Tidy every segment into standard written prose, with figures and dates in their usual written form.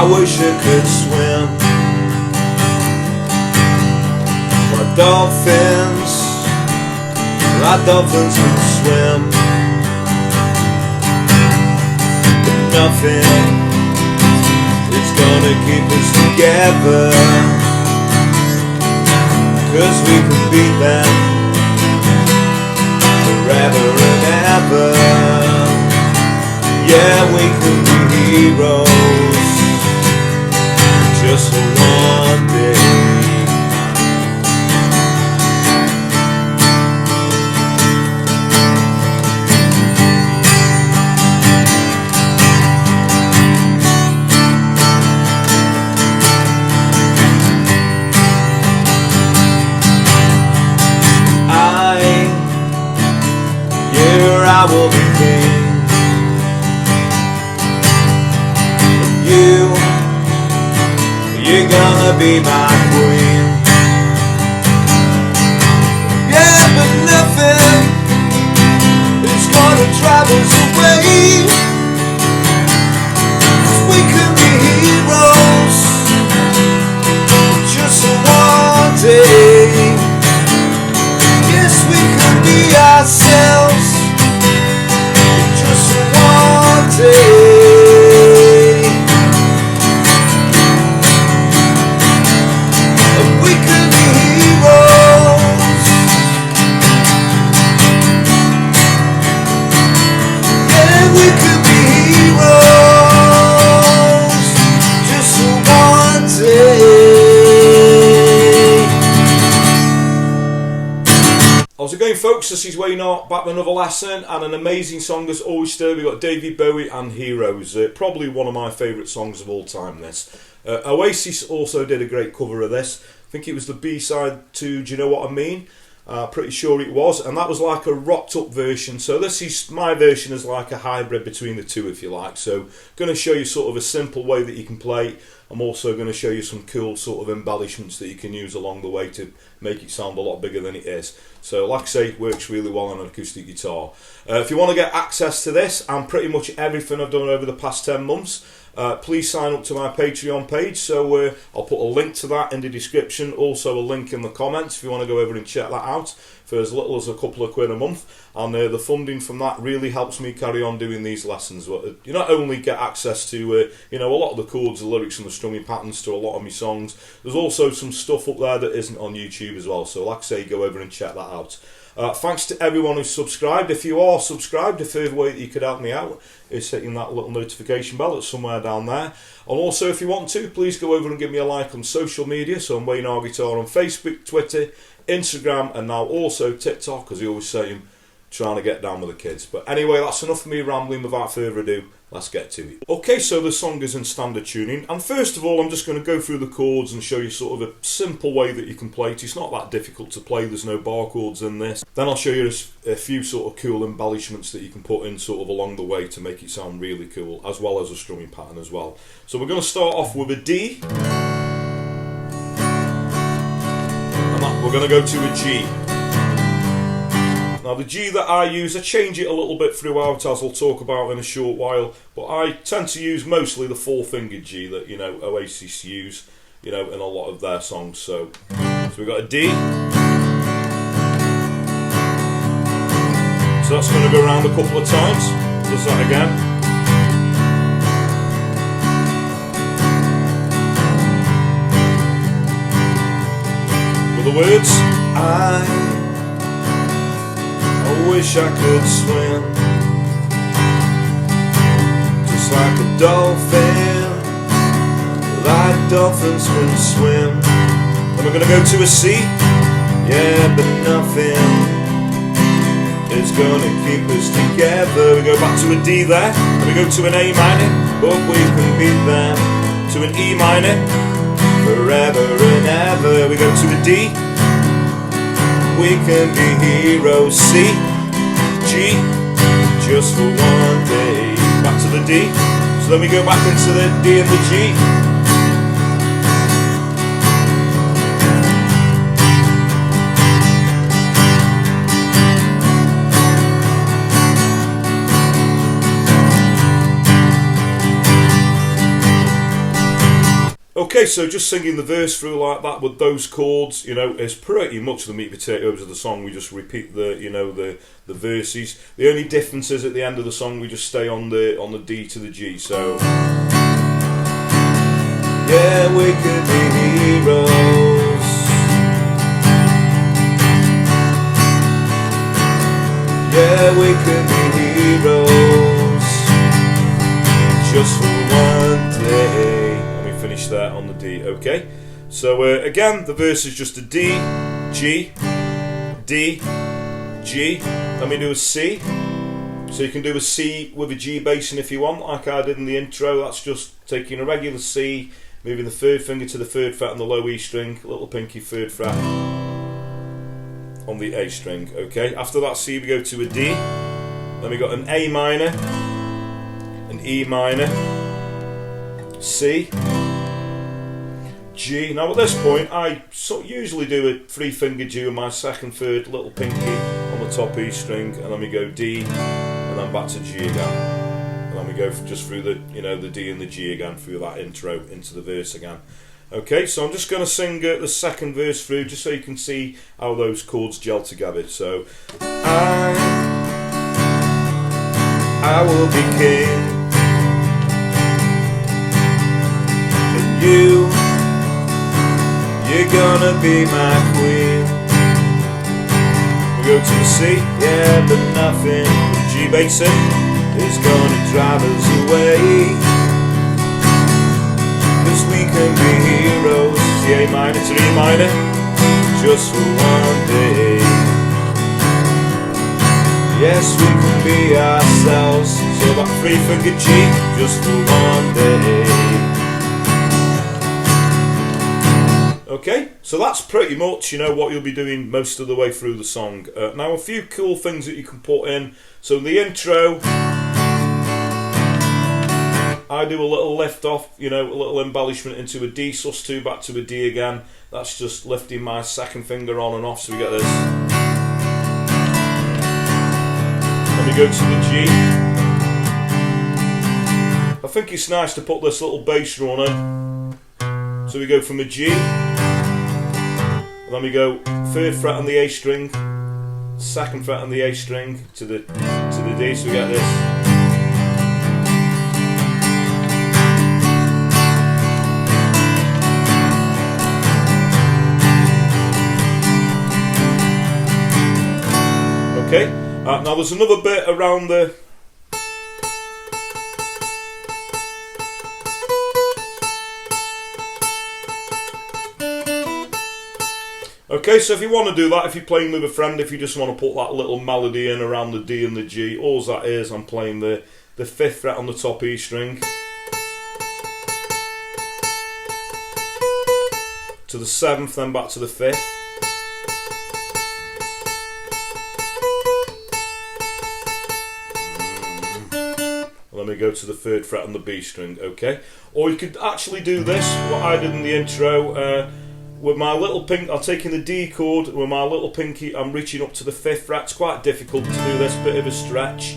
wish I could swim like dolphins, can swim. But nothing is gonna keep us together, 'cause we can beat them forever and ever. Yeah, we can be heroes just for one day. I will be king. You're gonna be my queen. Yeah, but nothing is gonna drive us away. We can be heroes just for one day. Yes, we can be ourselves just for one day. We could be heroes. Yeah, we could be heroes just for one day. How's it going, folks? This is Wayne Art, back with another lesson and an amazing song as always. Today we've got David Bowie and Heroes. Probably one of my favourite songs of all time, this. Oasis also did a great cover of this. I think it was the B-side to Do You Know What I Mean? Pretty sure it was, and that was like a rocked up version. So this is my version, is like a hybrid between the two, if you like. So going to show you sort of a simple way that you can play. I'm also going to show you some cool sort of embellishments that you can use along the way to make it sound a lot bigger than it is. So like I say, it works really well on an acoustic guitar. If you want to get access to this and pretty much everything I've done over the past 10 months, please sign up to my Patreon page. So I'll put a link to that in the description, also a link in the comments if you want to go over and check that out for as little as a couple of quid a month. And the funding from that really helps me carry on doing these lessons. You not only get access to a lot of the chords, the lyrics and the strumming patterns to a lot of my songs, there's also some stuff up there that isn't on YouTube as well. So like I say, go over and check that out. Thanks to everyone who's subscribed. If you are subscribed, a further way that you could help me out is hitting that little notification bell that's somewhere down there. And also, if you want to, please go over and give me a like on social media. So I'm Wayne R Guitar on Facebook, Twitter, Instagram, and now also TikTok, as you always say, I'm trying to get down with the kids. But anyway, that's enough of me rambling. Without further ado, let's get to it. Okay, so the song is in standard tuning, and first of all I'm just going to go through the chords and show you sort of a simple way that you can play it. It's not that difficult to play, there's no bar chords in this. Then I'll show you a few sort of cool embellishments that you can put in sort of along the way to make it sound really cool, as well as a strumming pattern as well. So we're going to start off with a D, and we're going to go to a G. Now the G that I use, I change it a little bit throughout, as I'll talk about in a short while, but I tend to use mostly the four-fingered G that, Oasis use, in a lot of their songs. So we've got a D. So that's going to go around a couple of times. Does that again. With the words, I wish I could swim just like a dolphin, like dolphins can swim. And we're gonna go to a C, yeah, but nothing is gonna keep us together. We go back to a D there, and we go to an A minor, but we can beat them. To an E minor, forever and ever. We go to a D, we can be heroes. C, G, just for one day. Back to the D. So then we go back into the D and the G. Okay, so just singing the verse through like that with those chords, you know, is pretty much the meat and potatoes of the song. We just repeat the, you know, the verses. The only difference is at the end of the song we just stay on the D to the G. So yeah, we could be heroes. Yeah, we could be heroes just for one day. Finish that on the D, okay? So again, the verse is just a D, G, D, G. Let me do a C. So you can do a C with a G basing if you want, like I did in the intro. That's just taking a regular C, moving the third finger to the third fret on the low E string, little pinky third fret on the A string, okay? After that C, we go to a D. Then we got an A minor, an E minor, C, G. Now at this point I usually do a 3-finger G with my second, third, little pinky on the top E string, and then we go D, and then back to G again, and then we go just through the, you know, the D and the G again through that intro into the verse again. Okay, so I'm just going to sing the second verse through just so you can see how those chords gel together. So I will be king, and you're gonna be my queen. We go to the C, yeah, but nothing with G basing is gonna drive us away. 'Cause we can be heroes, the A minor to E minor, just for one day. Yes, we can be ourselves, so that 3-finger G, just for one day. Okay, so that's pretty much, you know, what you'll be doing most of the way through the song. Now a few cool things that you can put in. So the intro, I do a little lift off, you know, a little embellishment into a D sus2 back to a D again. That's just lifting my second finger on and off, so we get this. Then we go to the G. I think it's nice to put this little bass run in. So we go from a G, and then we go 3rd fret on the A string, 2nd fret on the A string to the D, so we get this. Okay, now there's another bit around the... Okay, so if you want to do that, if you're playing with a friend, if you just want to put that little melody in around the D and the G, all that is, I'm playing the 5th fret on the top E string to the 7th, then back to the 5th. And then we go to the 3rd fret on the B string, okay? Or you could actually do this, what I did in the intro, with my little pink, I'm taking the D chord, with my little pinky I'm reaching up to the 5th fret. It's quite difficult to do this, bit of a stretch.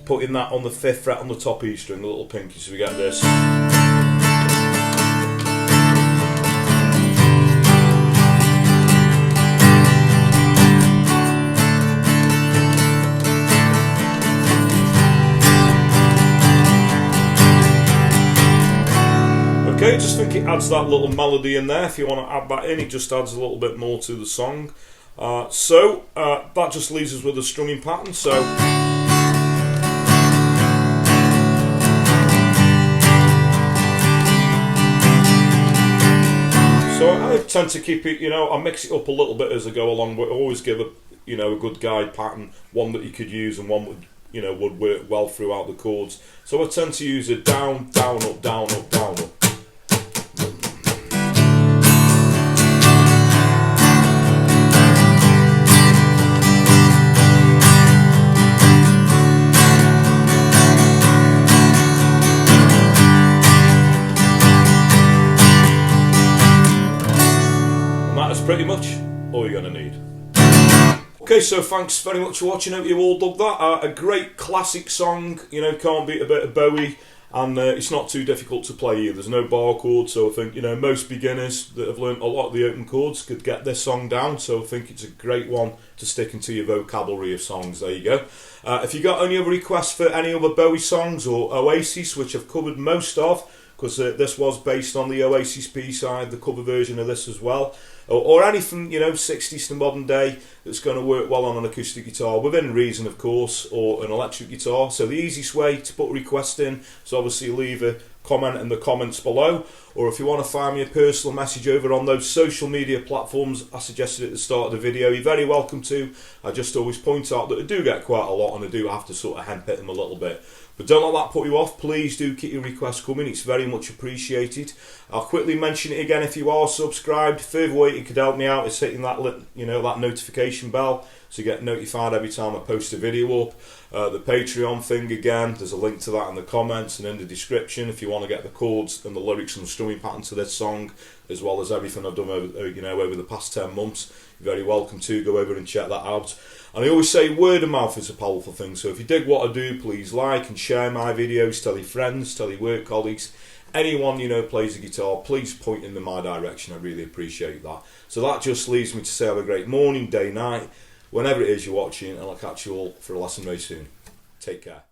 Putting that on the 5th fret on the top E string, the little pinky, so we get this. Okay, I just think it adds that little melody in there. If you want to add that in, it just adds a little bit more to the song. So that just leaves us with a strumming pattern. So I tend to keep it, you know, I mix it up a little bit as I go along, but always give a, you know, a good guide pattern, one that you could use and one that, you know, would work well throughout the chords. So I tend to use a down, down, up, down, up, down, up. Pretty much all you're going to need. Okay, so thanks very much for watching. Hope you all dug that. A great classic song, you know, can't beat a bit of Bowie. And it's not too difficult to play either. There's no bar chord, so I think, you know, most beginners that have learnt a lot of the open chords could get this song down, so I think it's a great one to stick into your vocabulary of songs. There you go. If you got any other requests for any other Bowie songs or Oasis, which I've covered most of, because this was based on the Oasis B-side, the cover version of this as well, or anything, you know, 60s to modern day that's going to work well on an acoustic guitar, within reason of course, or an electric guitar. So the easiest way to put a request in is obviously leave a comment in the comments below, or if you want to find me a personal message over on those social media platforms I suggested at the start of the video, you're very welcome to. I just always point out that I do get quite a lot and I do have to sort of hand-pick them a little bit. But don't let that put you off. Please do keep your requests coming. It's very much appreciated. I'll quickly mention it again if you are subscribed. Further way you could help me out is hitting that, you know, that notification bell so you get notified every time I post a video up. The Patreon thing again, there's a link to that in the comments and in the description if you want to get the chords and the lyrics and the strumming pattern to this song, as well as everything I've done over, you know, over the past 10 months. You're very welcome to go over and check that out. And I always say word of mouth is a powerful thing, so if you dig what I do, please like and share my videos, tell your friends, tell your work colleagues, anyone you know plays a guitar, please point in my direction. I really appreciate that. So that just leaves me to say have a great morning, day, night, whenever it is you're watching, and I'll catch you all for a lesson very soon. Take care.